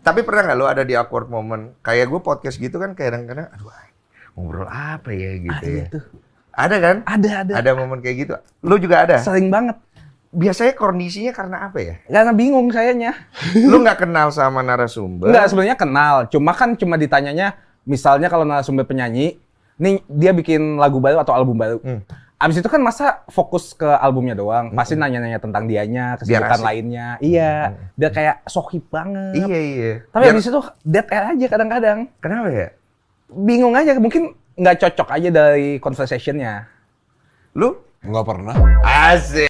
Tapi pernah nggak lo ada di awkward moment? Kayak gue podcast gitu kan kadang-kadang, aduh ngobrol apa ya gitu ya. Itu. Ada kan? Ada. Ada momen kayak gitu. Lo juga ada? Sering banget. Biasanya kondisinya karena apa ya? Karena bingung sayanya. Lu nggak kenal sama narasumber? Enggak, sebenarnya kenal. Cuma ditanyanya, misalnya kalau narasumber penyanyi, nih dia bikin lagu baru atau album baru. Abis itu kan masa fokus ke albumnya doang. Pasti nanya-nanya tentang dianya, kesibukan lainnya. Iya, biar kayak sohib banget. Iya. Tapi abis itu dead air aja kadang-kadang. Kenapa ya? Bingung aja, mungkin nggak cocok aja dari conversation-nya. Lu? Nggak pernah. Asik.